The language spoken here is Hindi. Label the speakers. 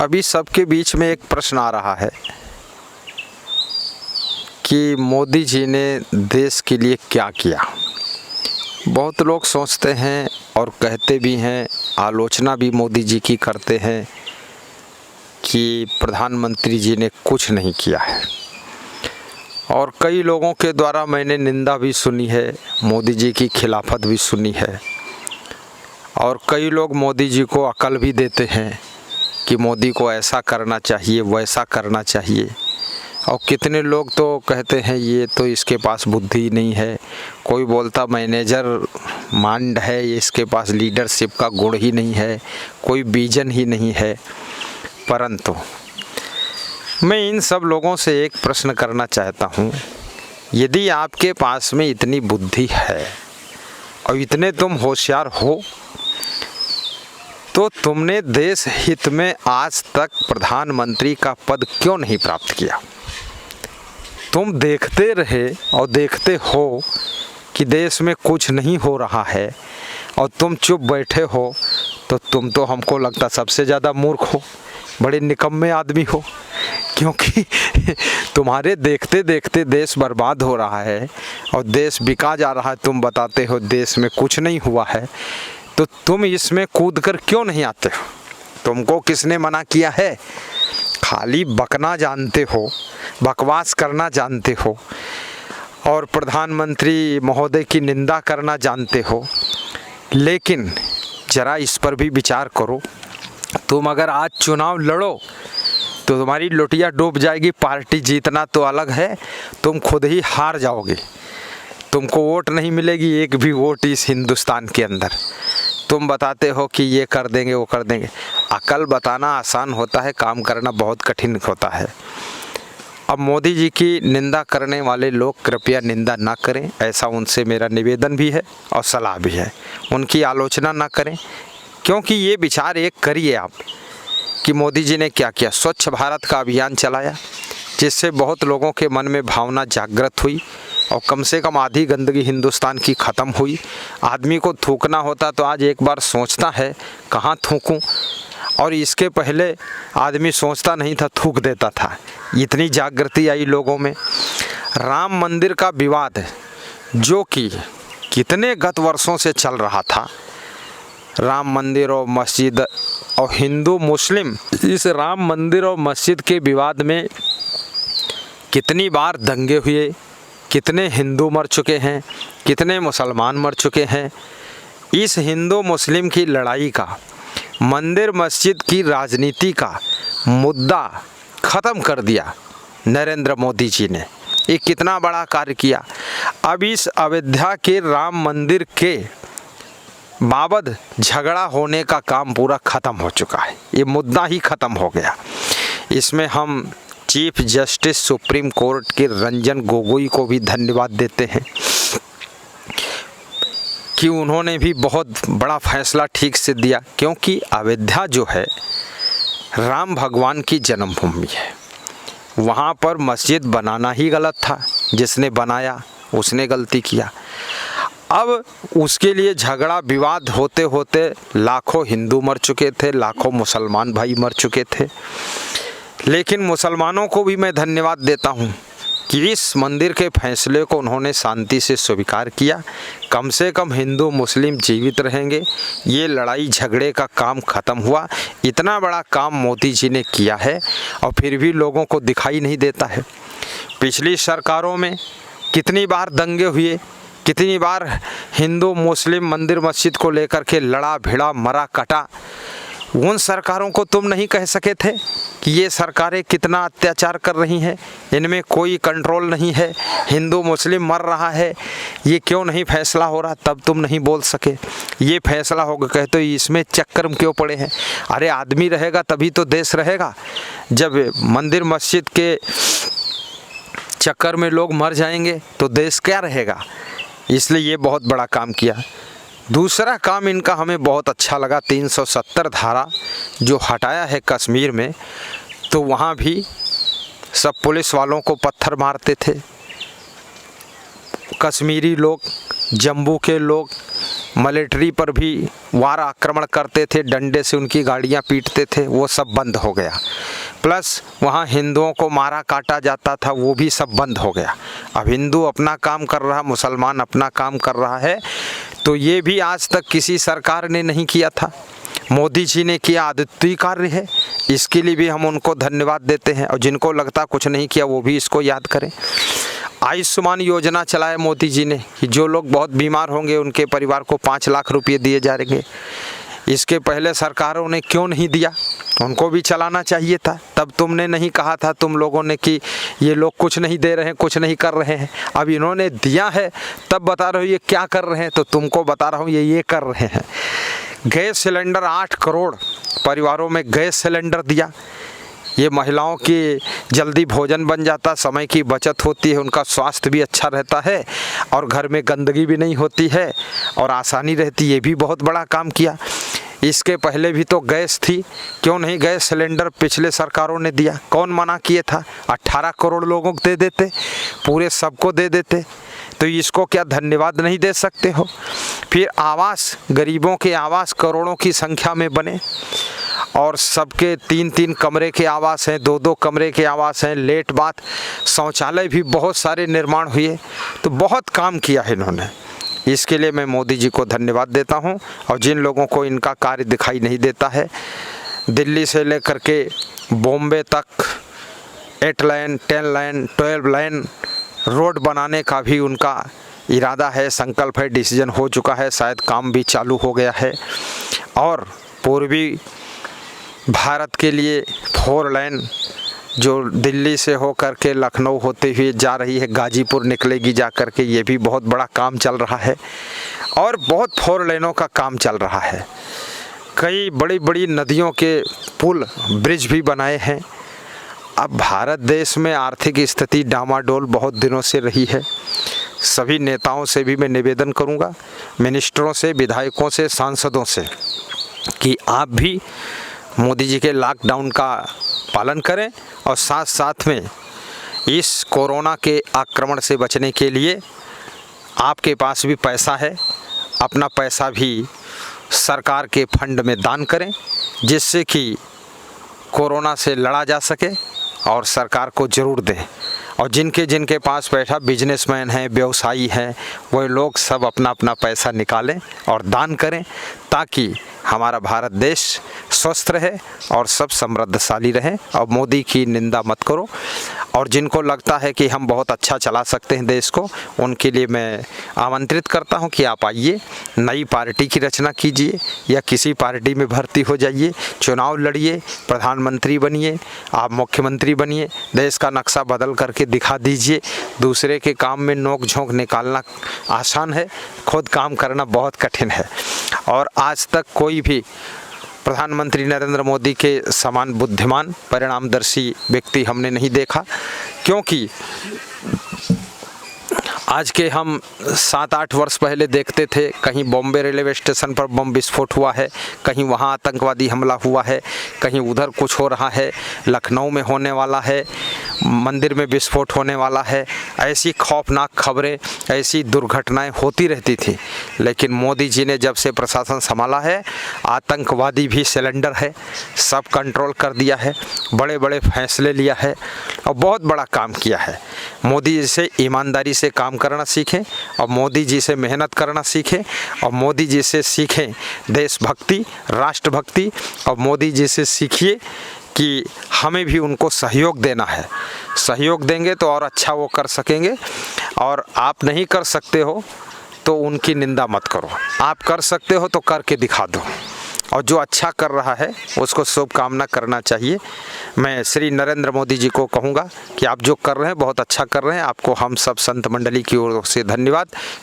Speaker 1: अभी सबके बीच में एक प्रश्न आ रहा है कि मोदी जी ने देश के लिए क्या किया। बहुत लोग सोचते हैं और कहते भी हैं, आलोचना भी मोदी जी की करते हैं कि प्रधानमंत्री जी ने कुछ नहीं किया है। और कई लोगों के द्वारा मैंने निंदा भी सुनी है, मोदी जी की खिलाफत भी सुनी है। और कई लोग मोदी जी को अकल भी देते हैं कि मोदी को ऐसा करना चाहिए, वैसा करना चाहिए। और कितने लोग तो कहते हैं ये तो इसके पास बुद्धि नहीं है, कोई बोलता मैनेजर माइंड है, ये इसके पास लीडरशिप का गुण ही नहीं है, कोई विजन ही नहीं है। परंतु मैं इन सब लोगों से एक प्रश्न करना चाहता हूँ, यदि आपके पास में इतनी बुद्धि है और इतने तुम होशियार हो, तो तुमने देश हित में आज तक प्रधानमंत्री का पद क्यों नहीं प्राप्त किया? तुम देखते रहे और देखते हो कि देश में कुछ नहीं हो रहा है और तुम चुप बैठे हो, तो तुम तो हमको लगता सबसे ज़्यादा मूर्ख हो, बड़े निकम्मे आदमी हो। क्योंकि तुम्हारे देखते देखते देश बर्बाद हो रहा है और देश बिका जा रहा है, तुम बताते हो देश में कुछ नहीं हुआ है, तो तुम इसमें कूद कर क्यों नहीं आते हो? तुमको किसने मना किया है? खाली बकना जानते हो, बकवास करना जानते हो और प्रधानमंत्री महोदय की निंदा करना जानते हो। लेकिन ज़रा इस पर भी विचार करो, तुम अगर आज चुनाव लड़ो तो तुम्हारी लुटिया डूब जाएगी। पार्टी जीतना तो अलग है, तुम खुद ही हार जाओगे। तुमको वोट नहीं मिलेगी, एक भी वोट इस हिंदुस्तान के अंदर। तुम बताते हो कि ये कर देंगे, वो कर देंगे। अकल बताना आसान होता है, काम करना बहुत कठिन होता है। अब मोदी जी की निंदा करने वाले लोग कृपया निंदा ना करें, ऐसा उनसे मेरा निवेदन भी है और सलाह भी है। उनकी आलोचना ना करें, क्योंकि ये विचार एक करिए आप कि मोदी जी ने क्या किया। स्वच्छ भारत का अभियान चलाया, जिससे बहुत लोगों के मन में भावना जागृत हुई और कम से कम आधी गंदगी हिंदुस्तान की ख़त्म हुई। आदमी को थूकना होता तो आज एक बार सोचता है कहाँ थूकूं, और इसके पहले आदमी सोचता नहीं था, थूक देता था। इतनी जागृति आई लोगों में। राम मंदिर का विवाद जो कि कितने गत वर्षों से चल रहा था, राम मंदिर और मस्जिद और हिंदू मुस्लिम, इस राम मंदिर और मस्जिद के विवाद में कितनी बार दंगे हुए, कितने हिंदू मर चुके हैं, कितने मुसलमान मर चुके हैं। इस हिंदू मुस्लिम की लड़ाई का, मंदिर मस्जिद की राजनीति का मुद्दा ख़त्म कर दिया नरेंद्र मोदी जी ने। ये कितना बड़ा कार्य किया। अब इस अयोध्या के राम मंदिर के बाबत झगड़ा होने का काम पूरा ख़त्म हो चुका है, ये मुद्दा ही ख़त्म हो गया। इसमें हम चीफ जस्टिस सुप्रीम कोर्ट के रंजन गोगोई को भी धन्यवाद देते हैं कि उन्होंने भी बहुत बड़ा फैसला ठीक से दिया। क्योंकि अयोध्या जो है राम भगवान की जन्मभूमि है, वहाँ पर मस्जिद बनाना ही गलत था। जिसने बनाया उसने गलती किया। अब उसके लिए झगड़ा विवाद होते होते लाखों हिंदू मर चुके थे, लाखों मुसलमान भाई मर चुके थे। लेकिन मुसलमानों को भी मैं धन्यवाद देता हूँ कि इस मंदिर के फैसले को उन्होंने शांति से स्वीकार किया। कम से कम हिंदू मुस्लिम जीवित रहेंगे, ये लड़ाई झगड़े का काम ख़त्म हुआ। इतना बड़ा काम मोदी जी ने किया है और फिर भी लोगों को दिखाई नहीं देता है। पिछली सरकारों में कितनी बार दंगे हुए, कितनी बार हिंदू मुस्लिम मंदिर मस्जिद को लेकर के लड़ा भिड़ा, मरा कटा। उन सरकारों को तुम नहीं कह सके थे कि ये सरकारें कितना अत्याचार कर रही हैं, इनमें कोई कंट्रोल नहीं है, हिंदू मुस्लिम मर रहा है, ये क्यों नहीं फैसला हो रहा? तब तुम नहीं बोल सके। ये फैसला होगा कहते हो इसमें चक्कर में क्यों पड़े हैं? अरे आदमी रहेगा तभी तो देश रहेगा। जब मंदिर मस्जिद के चक्कर में लोग मर जाएंगे तो देश क्या रहेगा? इसलिए ये बहुत बड़ा काम किया। दूसरा काम इनका हमें बहुत अच्छा लगा, 370 धारा जो हटाया है कश्मीर में। तो वहाँ भी सब पुलिस वालों को पत्थर मारते थे, कश्मीरी लोग, जम्मू के लोग, मिलिट्री पर भी वार आक्रमण करते थे, डंडे से उनकी गाड़ियां पीटते थे, वो सब बंद हो गया। प्लस वहाँ हिंदुओं को मारा काटा जाता था, वो भी सब बंद हो गया। अब हिंदू अपना काम कर रहा, मुसलमान अपना काम कर रहा है। तो ये भी आज तक किसी सरकार ने नहीं किया था, मोदी जी ने किया, अद्वितीय कार्य है। इसके लिए भी हम उनको धन्यवाद देते हैं। और जिनको लगता कुछ नहीं किया वो भी इसको याद करें। आयुष्मान योजना चलाए मोदी जी ने कि जो लोग बहुत बीमार होंगे उनके परिवार को 5 लाख रुपये दिए जाएंगे। इसके पहले सरकारों ने क्यों नहीं दिया? उनको भी चलाना चाहिए था। तब तुमने नहीं कहा था तुम लोगों ने कि ये लोग कुछ नहीं दे रहे हैं, कुछ नहीं कर रहे हैं। अब इन्होंने दिया है तब बता रहे हो ये क्या कर रहे हैं, तो तुमको बता रहा हूँ ये कर रहे हैं। गैस सिलेंडर 8 करोड़ परिवारों में गैस सिलेंडर दिया। ये महिलाओं की जल्दी भोजन बन जाता, समय की बचत होती है, उनका स्वास्थ्य भी अच्छा रहता है और घर में गंदगी भी नहीं होती है और आसानी रहती है। ये भी बहुत बड़ा काम किया। इसके पहले भी तो गैस थी, क्यों नहीं गैस सिलेंडर पिछले सरकारों ने दिया? कौन मना किए था? 18 करोड़ लोगों को दे देते, पूरे सबको दे देते। तो इसको क्या धन्यवाद नहीं दे सकते हो? फिर आवास, गरीबों के आवास करोड़ों की संख्या में बने और सबके 3-3 कमरे के आवास हैं, 2-2 कमरे के आवास हैं, लेट बाथ, शौचालय भी बहुत सारे निर्माण हुए। तो बहुत काम किया है इन्होंने। इसके लिए मैं मोदी जी को धन्यवाद देता हूं। और जिन लोगों को इनका कार्य दिखाई नहीं देता है, दिल्ली से लेकर के बॉम्बे तक 8 लाइन, 10 लाइन, 12 लाइन रोड बनाने का भी उनका इरादा है, संकल्प है, डिसीजन हो चुका है, शायद काम भी चालू हो गया है। और पूर्वी भारत के लिए 4 लाइन जो दिल्ली से हो कर के लखनऊ होते हुए जा रही है, गाजीपुर निकलेगी जा कर के, ये भी बहुत बड़ा काम चल रहा है। और बहुत 4 लाइनों का काम चल रहा है। कई बड़ी बड़ी नदियों के पुल, ब्रिज भी बनाए हैं। अब भारत देश में आर्थिक स्थिति डामाडोल बहुत दिनों से रही है। सभी नेताओं से भी मैं निवेदन करूंगा, मिनिस्टरों से, विधायकों से, सांसदों से, कि आप भी मोदी जी के लॉकडाउन का पालन करें और साथ साथ में इस कोरोना के आक्रमण से बचने के लिए आपके पास भी पैसा है, अपना पैसा भी सरकार के फंड में दान करें, जिससे कि कोरोना से लड़ा जा सके। और सरकार को ज़रूर दें। और जिनके जिनके पास पैसा, बिजनेसमैन हैं, व्यवसायी हैं, वो लोग सब अपना अपना पैसा निकालें और दान करें, ताकि हमारा भारत देश स्वस्थ रहे और सब समृद्धशाली रहे। और मोदी की निंदा मत करो। और जिनको लगता है कि हम बहुत अच्छा चला सकते हैं देश को, उनके लिए मैं आमंत्रित करता हूं कि आप आइए, नई पार्टी की रचना कीजिए या किसी पार्टी में भर्ती हो जाइए, चुनाव लड़िए, प्रधानमंत्री बनिए, आप मुख्यमंत्री बनिए, देश का नक्शा बदल करके दिखा दीजिए। दूसरे के काम में नोक झोंक निकालना आसान है, खुद काम करना बहुत कठिन है। और आज तक कोई भी प्रधानमंत्री नरेंद्र मोदी के समान बुद्धिमान, परिणामदर्शी व्यक्ति हमने नहीं देखा। क्योंकि आज के हम 7-8 वर्ष पहले देखते थे, कहीं बॉम्बे रेलवे स्टेशन पर बम विस्फोट हुआ है, कहीं वहाँ आतंकवादी हमला हुआ है, कहीं उधर कुछ हो रहा है, लखनऊ में होने वाला है, मंदिर में विस्फोट होने वाला है। ऐसी खौफनाक खबरें, ऐसी दुर्घटनाएं होती रहती थी। लेकिन मोदी जी ने जब से प्रशासन संभाला है, आतंकवादी भी सिलेंडर है, सब कंट्रोल कर दिया है, बड़े बड़े फैसले लिया है और बहुत बड़ा काम किया है। मोदी जी से ईमानदारी से काम करना सीखें और मोदी जी से मेहनत करना सीखें और मोदी जी से सीखें देशभक्ति, राष्ट्रभक्ति। और मोदी जी से सीखिए कि हमें भी उनको सहयोग देना है। सहयोग देंगे तो और अच्छा वो कर सकेंगे। और आप नहीं कर सकते हो तो उनकी निंदा मत करो, आप कर सकते हो तो करके दिखा दो। और जो अच्छा कर रहा है उसको शुभकामना करना चाहिए। मैं श्री नरेंद्र मोदी जी को कहूँगा कि आप जो कर रहे हैं बहुत अच्छा कर रहे हैं। आपको हम सब संत मंडली की ओर से धन्यवाद।